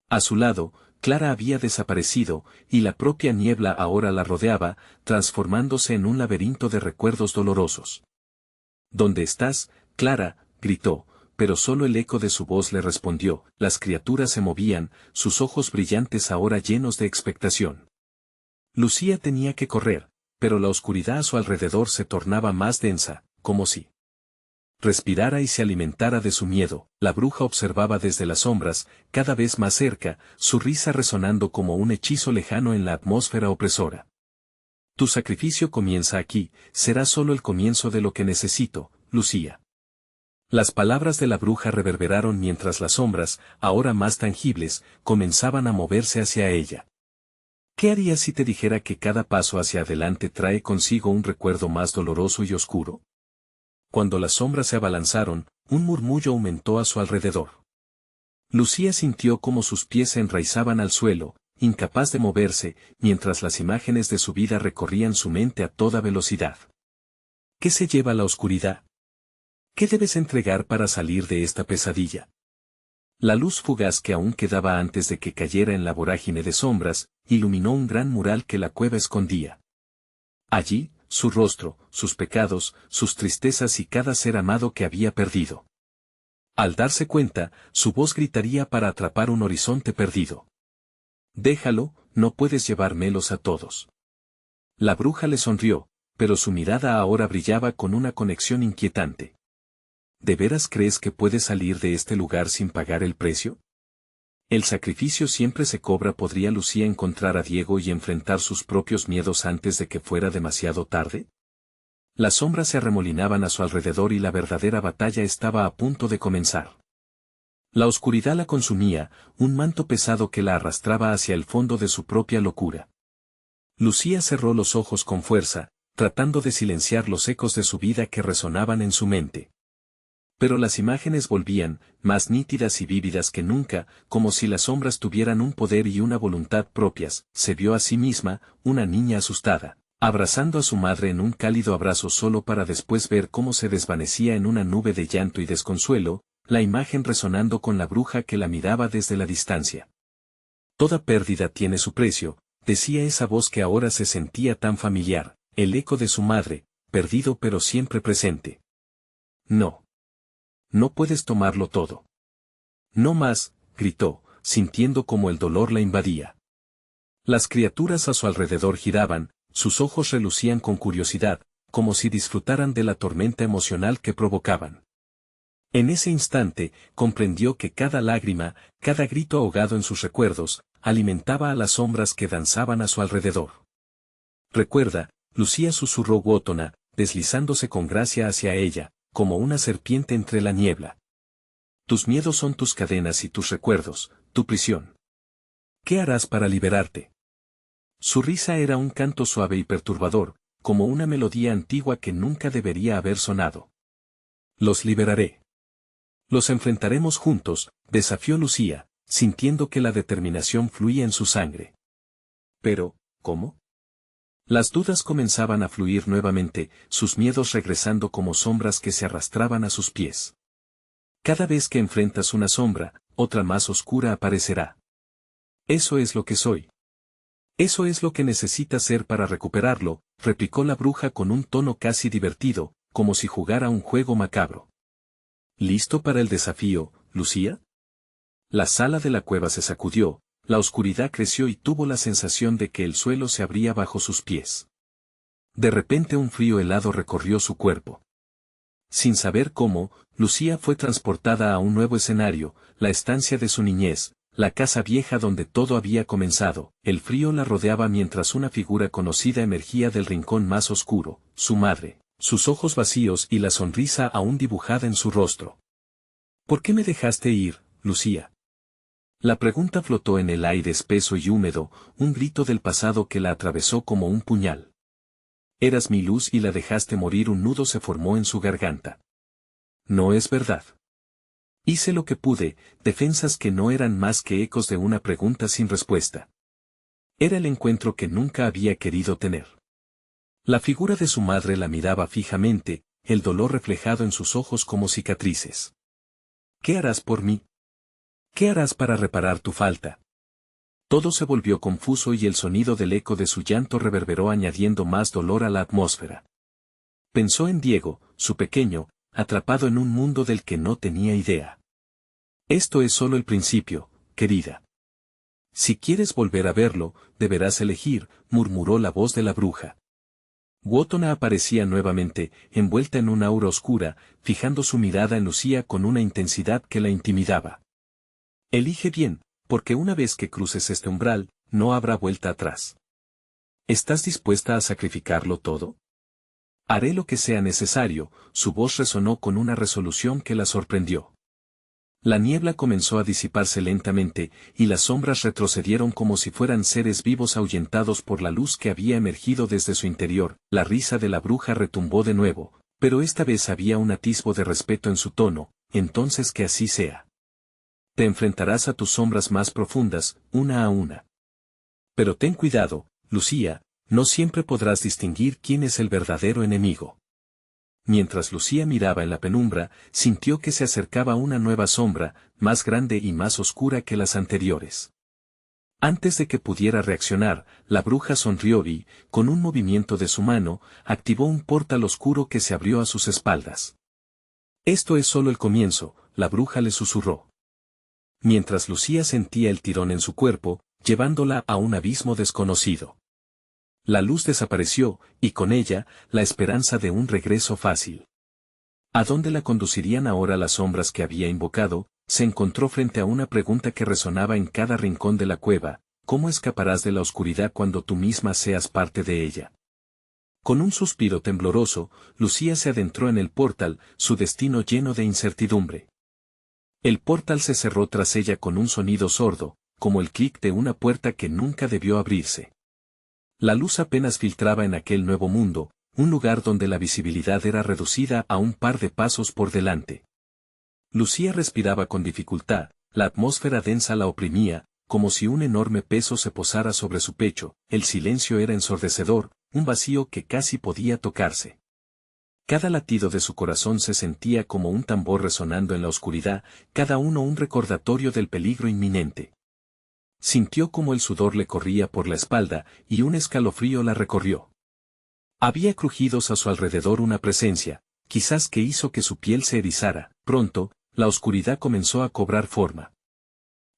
A su lado, Clara había desaparecido, y la propia niebla ahora la rodeaba, transformándose en un laberinto de recuerdos dolorosos. ¿Dónde estás, Clara?, gritó, pero solo el eco de su voz le respondió. Las criaturas se movían, sus ojos brillantes ahora llenos de expectación. Lucía tenía que correr, pero la oscuridad a su alrededor se tornaba más densa, como si respirara y se alimentara de su miedo. La bruja observaba desde las sombras, cada vez más cerca, su risa resonando como un hechizo lejano en la atmósfera opresora. Tu sacrificio comienza aquí, será solo el comienzo de lo que necesito, Lucía. Las palabras de la bruja reverberaron mientras las sombras, ahora más tangibles, comenzaban a moverse hacia ella. ¿Qué harías si te dijera que cada paso hacia adelante trae consigo un recuerdo más doloroso y oscuro? Cuando las sombras se abalanzaron, un murmullo aumentó a su alrededor. Lucía sintió cómo sus pies se enraizaban al suelo, incapaz de moverse, mientras las imágenes de su vida recorrían su mente a toda velocidad. ¿Qué se lleva la oscuridad? ¿Qué debes entregar para salir de esta pesadilla? La luz fugaz que aún quedaba antes de que cayera en la vorágine de sombras, iluminó un gran mural que la cueva escondía. Allí, su rostro, sus pecados, sus tristezas y cada ser amado que había perdido. Al darse cuenta, su voz gritaría para atrapar un horizonte perdido. Déjalo, no puedes llevármelos a todos. La bruja le sonrió, pero su mirada ahora brillaba con una conexión inquietante. ¿De veras crees que puedes salir de este lugar sin pagar el precio? El sacrificio siempre se cobra. ¿Podría Lucía encontrar a Diego y enfrentar sus propios miedos antes de que fuera demasiado tarde? Las sombras se arremolinaban a su alrededor y la verdadera batalla estaba a punto de comenzar. La oscuridad la consumía, un manto pesado que la arrastraba hacia el fondo de su propia locura. Lucía cerró los ojos con fuerza, tratando de silenciar los ecos de su vida que resonaban en su mente. Pero las imágenes volvían, más nítidas y vívidas que nunca, como si las sombras tuvieran un poder y una voluntad propias. Se vio a sí misma, una niña asustada, abrazando a su madre en un cálido abrazo solo para después ver cómo se desvanecía en una nube de llanto y desconsuelo, la imagen resonando con la bruja que la miraba desde la distancia. Toda pérdida tiene su precio, decía esa voz que ahora se sentía tan familiar, el eco de su madre, perdido pero siempre presente. No. No puedes tomarlo todo. No más, gritó, sintiendo como el dolor la invadía. Las criaturas a su alrededor giraban, sus ojos relucían con curiosidad, como si disfrutaran de la tormenta emocional que provocaban. En ese instante, comprendió que cada lágrima, cada grito ahogado en sus recuerdos, alimentaba a las sombras que danzaban a su alrededor. Recuerda, Lucía, susurró Wotona, deslizándose con gracia hacia ella, como una serpiente entre la niebla. Tus miedos son tus cadenas y tus recuerdos, tu prisión. ¿Qué harás para liberarte? Su risa era un canto suave y perturbador, como una melodía antigua que nunca debería haber sonado. Los liberaré. Los enfrentaremos juntos, desafió Lucía, sintiendo que la determinación fluía en su sangre. Pero, ¿cómo? Las dudas comenzaban a fluir nuevamente, sus miedos regresando como sombras que se arrastraban a sus pies. Cada vez que enfrentas una sombra, otra más oscura aparecerá. Eso es lo que soy. Eso es lo que necesitas ser para recuperarlo, replicó la bruja con un tono casi divertido, como si jugara un juego macabro. ¿Listo para el desafío, Lucía? La sala de la cueva se sacudió. La oscuridad creció y tuvo la sensación de que el suelo se abría bajo sus pies. De repente un frío helado recorrió su cuerpo. Sin saber cómo, Lucía fue transportada a un nuevo escenario, la estancia de su niñez, la casa vieja donde todo había comenzado. El frío la rodeaba mientras una figura conocida emergía del rincón más oscuro, su madre, sus ojos vacíos y la sonrisa aún dibujada en su rostro. ¿Por qué me dejaste ir, Lucía? La pregunta flotó en el aire espeso y húmedo, un grito del pasado que la atravesó como un puñal. Eras mi luz y la dejaste morir. Un nudo se formó en su garganta. No es verdad. Hice lo que pude, defensas que no eran más que ecos de una pregunta sin respuesta. Era el encuentro que nunca había querido tener. La figura de su madre la miraba fijamente, el dolor reflejado en sus ojos como cicatrices. ¿Qué harás por mí? ¿Qué harás para reparar tu falta? Todo se volvió confuso y el sonido del eco de su llanto reverberó añadiendo más dolor a la atmósfera. Pensó en Diego, su pequeño, atrapado en un mundo del que no tenía idea. Esto es solo el principio, querida. Si quieres volver a verlo, deberás elegir, murmuró la voz de la bruja. Wotona aparecía nuevamente, envuelta en una aura oscura, fijando su mirada en Lucía con una intensidad que la intimidaba. Elige bien, porque una vez que cruces este umbral, no habrá vuelta atrás. ¿Estás dispuesta a sacrificarlo todo? Haré lo que sea necesario, su voz resonó con una resolución que la sorprendió. La niebla comenzó a disiparse lentamente, y las sombras retrocedieron como si fueran seres vivos ahuyentados por la luz que había emergido desde su interior. La risa de la bruja retumbó de nuevo, pero esta vez había un atisbo de respeto en su tono. Entonces que así sea. Te enfrentarás a tus sombras más profundas, una a una. Pero ten cuidado, Lucía, no siempre podrás distinguir quién es el verdadero enemigo. Mientras Lucía miraba en la penumbra, sintió que se acercaba una nueva sombra, más grande y más oscura que las anteriores. Antes de que pudiera reaccionar, la bruja sonrió y, con un movimiento de su mano, activó un portal oscuro que se abrió a sus espaldas. Esto es solo el comienzo, la bruja le susurró. Mientras Lucía sentía el tirón en su cuerpo, llevándola a un abismo desconocido. La luz desapareció, y con ella, la esperanza de un regreso fácil. ¿A dónde la conducirían ahora las sombras que había invocado? Se encontró frente a una pregunta que resonaba en cada rincón de la cueva: ¿cómo escaparás de la oscuridad cuando tú misma seas parte de ella? Con un suspiro tembloroso, Lucía se adentró en el portal, su destino lleno de incertidumbre. El portal se cerró tras ella con un sonido sordo, como el clic de una puerta que nunca debió abrirse. La luz apenas filtraba en aquel nuevo mundo, un lugar donde la visibilidad era reducida a un par de pasos por delante. Lucía respiraba con dificultad, la atmósfera densa la oprimía, como si un enorme peso se posara sobre su pecho. El silencio era ensordecedor, un vacío que casi podía tocarse. Cada latido de su corazón se sentía como un tambor resonando en la oscuridad, cada uno un recordatorio del peligro inminente. Sintió como el sudor le corría por la espalda, y un escalofrío la recorrió. Había crujidos a su alrededor, una presencia, quizás que hizo que su piel se erizara. Pronto, la oscuridad comenzó a cobrar forma.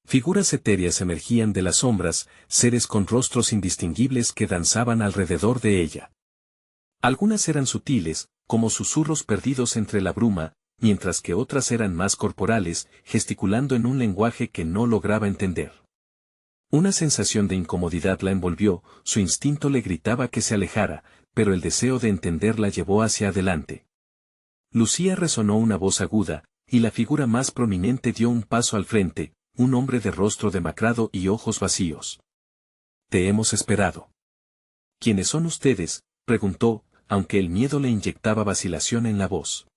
Figuras etéreas emergían de las sombras, seres con rostros indistinguibles que danzaban alrededor de ella. Algunas eran sutiles, como susurros perdidos entre la bruma, mientras que otras eran más corporales, gesticulando en un lenguaje que no lograba entender. Una sensación de incomodidad la envolvió, su instinto le gritaba que se alejara, pero el deseo de entender la llevó hacia adelante. Lucía resonó una voz aguda, y la figura más prominente dio un paso al frente, un hombre de rostro demacrado y ojos vacíos. «Te hemos esperado». «¿Quiénes son ustedes?», preguntó, aunque el miedo le inyectaba vacilación en la voz.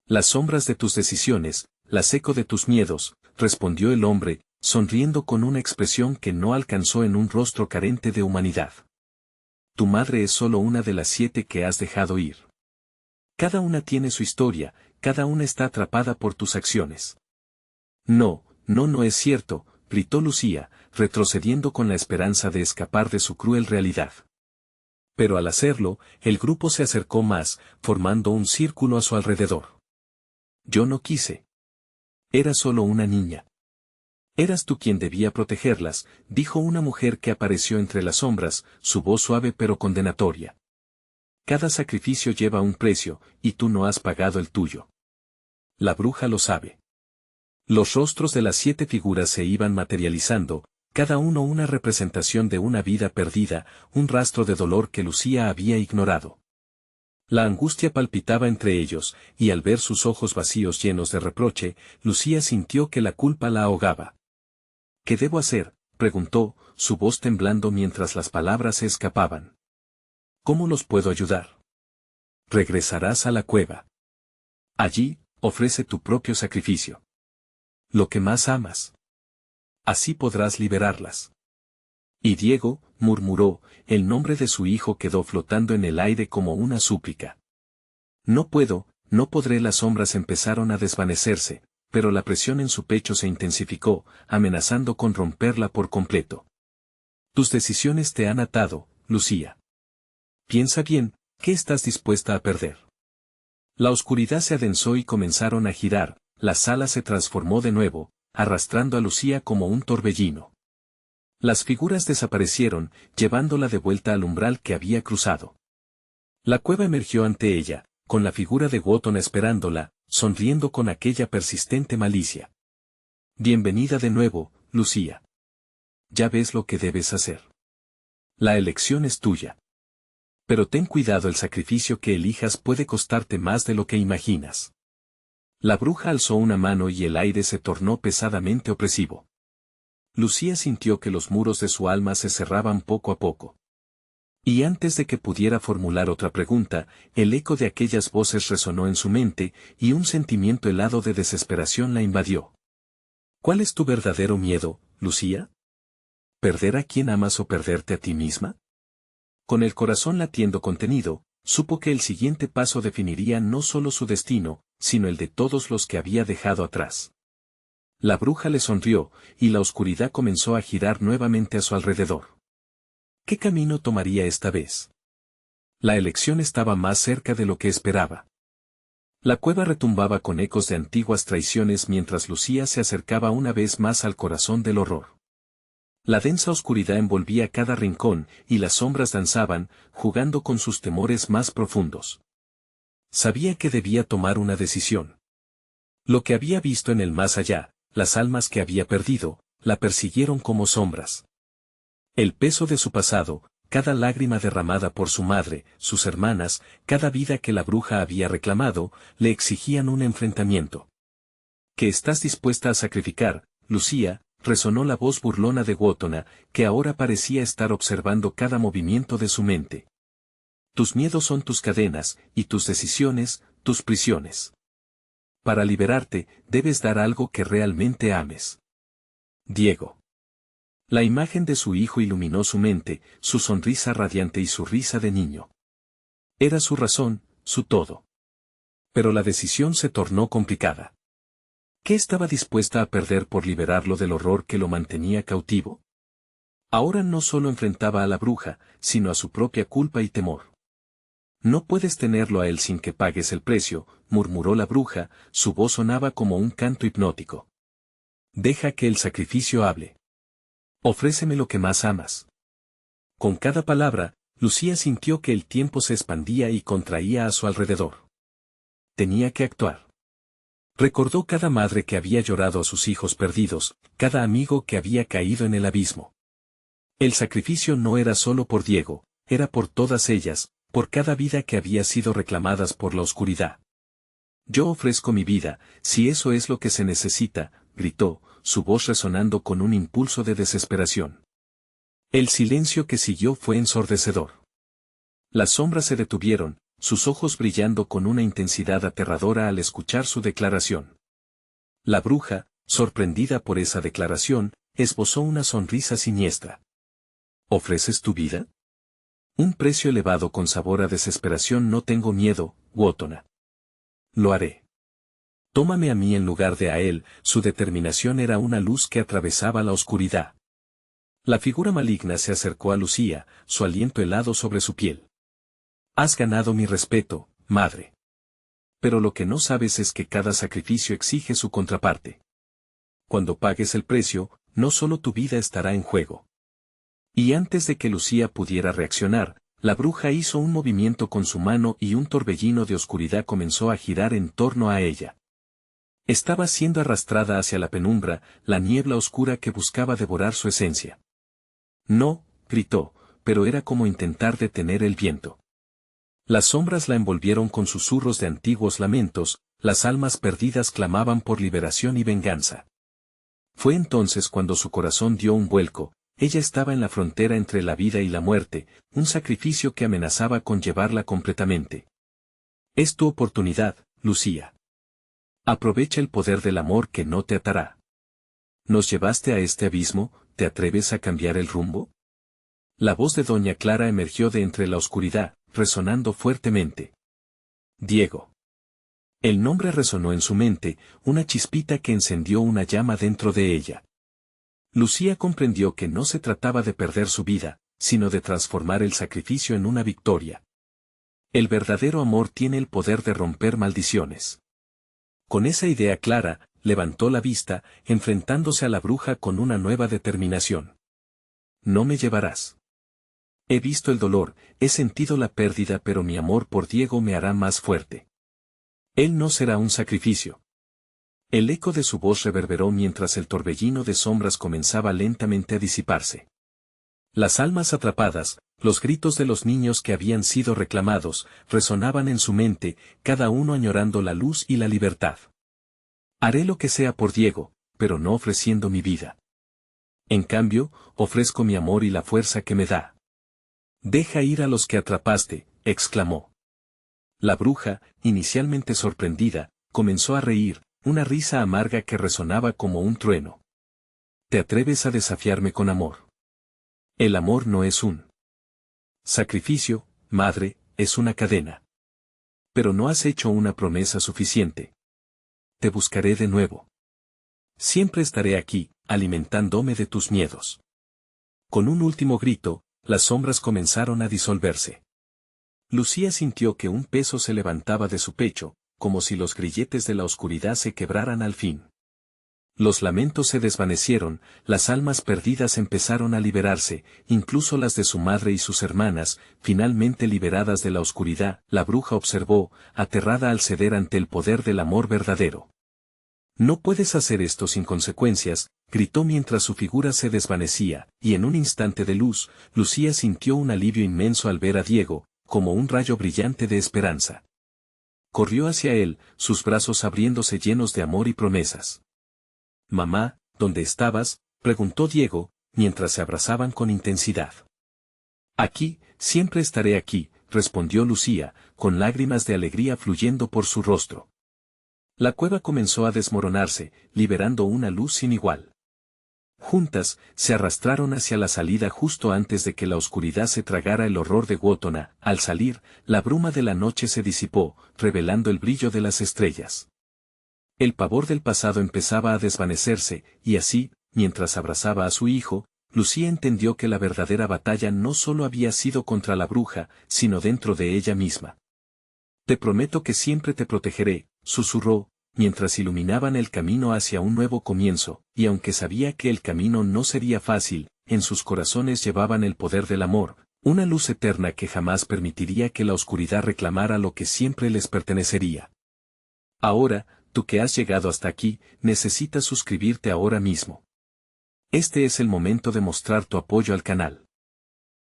«Las sombras de tus decisiones, las eco de tus miedos», respondió el hombre, sonriendo con una expresión que no alcanzó en un rostro carente de humanidad. «Tu madre es solo una de las 7 que has dejado ir. Cada una tiene su historia, cada una está atrapada por tus acciones». «No, no es cierto», gritó Lucía, retrocediendo con la esperanza de escapar de su cruel realidad. Pero al hacerlo, el grupo se acercó más, formando un círculo a su alrededor. «Yo no quise. Era solo una niña». «Eras tú quien debía protegerlas», dijo una mujer que apareció entre las sombras, su voz suave pero condenatoria. «Cada sacrificio lleva un precio, y tú no has pagado el tuyo. La bruja lo sabe». Los rostros de las 7 figuras se iban materializando, cada uno una representación de una vida perdida, un rastro de dolor que Lucía había ignorado. La angustia palpitaba entre ellos, y al ver sus ojos vacíos llenos de reproche, Lucía sintió que la culpa la ahogaba. «¿Qué debo hacer?», preguntó, su voz temblando mientras las palabras se escapaban. «¿Cómo los puedo ayudar?». «Regresarás a la cueva. Allí, ofrece tu propio sacrificio. Lo que más amas. Así podrás liberarlas». Y Diego, murmuró, el nombre de su hijo quedó flotando en el aire como una súplica. «No puedo, no podré». Las sombras empezaron a desvanecerse, pero la presión en su pecho se intensificó, amenazando con romperla por completo. «Tus decisiones te han atado, Lucía. Piensa bien, ¿qué estás dispuesta a perder?». La oscuridad se adensó y comenzaron a girar, la sala se transformó de nuevo, arrastrando a Lucía como un torbellino. Las figuras desaparecieron, llevándola de vuelta al umbral que había cruzado. La cueva emergió ante ella, con la figura de Wotan esperándola, sonriendo con aquella persistente malicia. «Bienvenida de nuevo, Lucía. Ya ves lo que debes hacer». La elección es tuya. Pero ten cuidado, el sacrificio que elijas puede costarte más de lo que imaginas. La bruja alzó una mano y el aire se tornó pesadamente opresivo. Lucía sintió que los muros de su alma se cerraban poco a poco. Y antes de que pudiera formular otra pregunta, el eco de aquellas voces resonó en su mente, y un sentimiento helado de desesperación la invadió. ¿Cuál es tu verdadero miedo, Lucía? ¿Perder a quien amas o perderte a ti misma? Con el corazón latiendo contenido, supo que el siguiente paso definiría no solo su destino, sino el de todos los que había dejado atrás. La bruja le sonrió, y la oscuridad comenzó a girar nuevamente a su alrededor. ¿Qué camino tomaría esta vez? La elección estaba más cerca de lo que esperaba. La cueva retumbaba con ecos de antiguas traiciones mientras Lucía se acercaba una vez más al corazón del horror. La densa oscuridad envolvía cada rincón, y las sombras danzaban, jugando con sus temores más profundos. Sabía que debía tomar una decisión. Lo que había visto en el más allá, las almas que había perdido, la persiguieron como sombras. El peso de su pasado, cada lágrima derramada por su madre, sus hermanas, cada vida que la bruja había reclamado, le exigían un enfrentamiento. ¿Qué estás dispuesta a sacrificar, Lucía? Resonó la voz burlona de Wotona, que ahora parecía estar observando cada movimiento de su mente. Tus miedos son tus cadenas, y tus decisiones, tus prisiones. Para liberarte, debes dar algo que realmente ames. Diego. La imagen de su hijo iluminó su mente, su sonrisa radiante y su risa de niño. Era su razón, su todo. Pero la decisión se tornó complicada. ¿Qué estaba dispuesta a perder por liberarlo del horror que lo mantenía cautivo? Ahora no solo enfrentaba a la bruja, sino a su propia culpa y temor. No puedes tenerlo a él sin que pagues el precio, murmuró la bruja, su voz sonaba como un canto hipnótico. Deja que el sacrificio hable. Ofréceme lo que más amas. Con cada palabra, Lucía sintió que el tiempo se expandía y contraía a su alrededor. Tenía que actuar. Recordó cada madre que había llorado a sus hijos perdidos, cada amigo que había caído en el abismo. El sacrificio no era solo por Diego, era por todas ellas, por cada vida que había sido reclamadas por la oscuridad. Yo ofrezco mi vida, si eso es lo que se necesita, gritó, su voz resonando con un impulso de desesperación. El silencio que siguió fue ensordecedor. Las sombras se detuvieron, sus ojos brillando con una intensidad aterradora al escuchar su declaración. La bruja, sorprendida por esa declaración, esbozó una sonrisa siniestra. ¿Ofreces tu vida? Un precio elevado con sabor a desesperación. No tengo miedo, Wotona. Lo haré. Tómame a mí en lugar de a él. Su determinación era una luz que atravesaba la oscuridad. La figura maligna se acercó a Lucía, su aliento helado sobre su piel. Has ganado mi respeto, madre. Pero lo que no sabes es que cada sacrificio exige su contraparte. Cuando pagues el precio, no solo tu vida estará en juego. Y antes de que Lucía pudiera reaccionar, la bruja hizo un movimiento con su mano y un torbellino de oscuridad comenzó a girar en torno a ella. Estaba siendo arrastrada hacia la penumbra, la niebla oscura que buscaba devorar su esencia. No, gritó, pero era como intentar detener el viento. Las sombras la envolvieron con susurros de antiguos lamentos, las almas perdidas clamaban por liberación y venganza. Fue entonces cuando su corazón dio un vuelco, ella estaba en la frontera entre la vida y la muerte, un sacrificio que amenazaba con llevarla completamente. Es tu oportunidad, Lucía. Aprovecha el poder del amor que no te atará. Nos llevaste a este abismo, ¿te atreves a cambiar el rumbo? La voz de doña Clara emergió de entre la oscuridad, resonando fuertemente. Diego. El nombre resonó en su mente, una chispita que encendió una llama dentro de ella. Lucía comprendió que no se trataba de perder su vida, sino de transformar el sacrificio en una victoria. El verdadero amor tiene el poder de romper maldiciones. Con esa idea clara, levantó la vista, enfrentándose a la bruja con una nueva determinación. No me llevarás. He visto el dolor, he sentido la pérdida, pero mi amor por Diego me hará más fuerte. Él no será un sacrificio. El eco de su voz reverberó mientras el torbellino de sombras comenzaba lentamente a disiparse. Las almas atrapadas, los gritos de los niños que habían sido reclamados, resonaban en su mente, cada uno añorando la luz y la libertad. Haré lo que sea por Diego, pero no ofreciendo mi vida. En cambio, ofrezco mi amor y la fuerza que me da. Deja ir a los que atrapaste, exclamó. La bruja, inicialmente sorprendida, comenzó a reír, una risa amarga que resonaba como un trueno. ¿Te atreves a desafiarme con amor? El amor no es un sacrificio, madre, es una cadena. Pero no has hecho una promesa suficiente. Te buscaré de nuevo. Siempre estaré aquí, alimentándome de tus miedos. Con un último grito, las sombras comenzaron a disolverse. Lucía sintió que un peso se levantaba de su pecho, como si los grilletes de la oscuridad se quebraran al fin. Los lamentos se desvanecieron, las almas perdidas empezaron a liberarse, incluso las de su madre y sus hermanas, finalmente liberadas de la oscuridad. La bruja observó, aterrada al ceder ante el poder del amor verdadero. No puedes hacer esto sin consecuencias, gritó mientras su figura se desvanecía, y en un instante de luz, Lucía sintió un alivio inmenso al ver a Diego, como un rayo brillante de esperanza. Corrió hacia él, sus brazos abriéndose llenos de amor y promesas. «Mamá, ¿dónde estabas?», preguntó Diego, mientras se abrazaban con intensidad. «Aquí, siempre estaré aquí», respondió Lucía, con lágrimas de alegría fluyendo por su rostro. La cueva comenzó a desmoronarse, liberando una luz sin igual. Juntas, se arrastraron hacia la salida justo antes de que la oscuridad se tragara el horror de Wotona. Al salir, la bruma de la noche se disipó, revelando el brillo de las estrellas. El pavor del pasado empezaba a desvanecerse, y así, mientras abrazaba a su hijo, Lucía entendió que la verdadera batalla no solo había sido contra la bruja, sino dentro de ella misma. «Te prometo que siempre te protegeré», susurró, mientras iluminaban el camino hacia un nuevo comienzo, y aunque sabía que el camino no sería fácil, en sus corazones llevaban el poder del amor, una luz eterna que jamás permitiría que la oscuridad reclamara lo que siempre les pertenecería. Ahora, tú que has llegado hasta aquí, necesitas suscribirte ahora mismo. Este es el momento de mostrar tu apoyo al canal.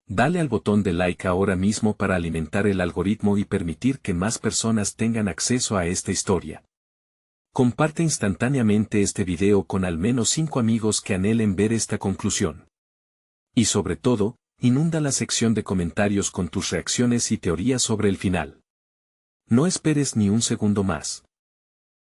Dale al botón de like ahora mismo para alimentar el algoritmo y permitir que más personas tengan acceso a esta historia. Comparte instantáneamente este video con al menos 5 amigos que anhelen ver esta conclusión. Y sobre todo, inunda la sección de comentarios con tus reacciones y teorías sobre el final. No esperes ni un segundo más.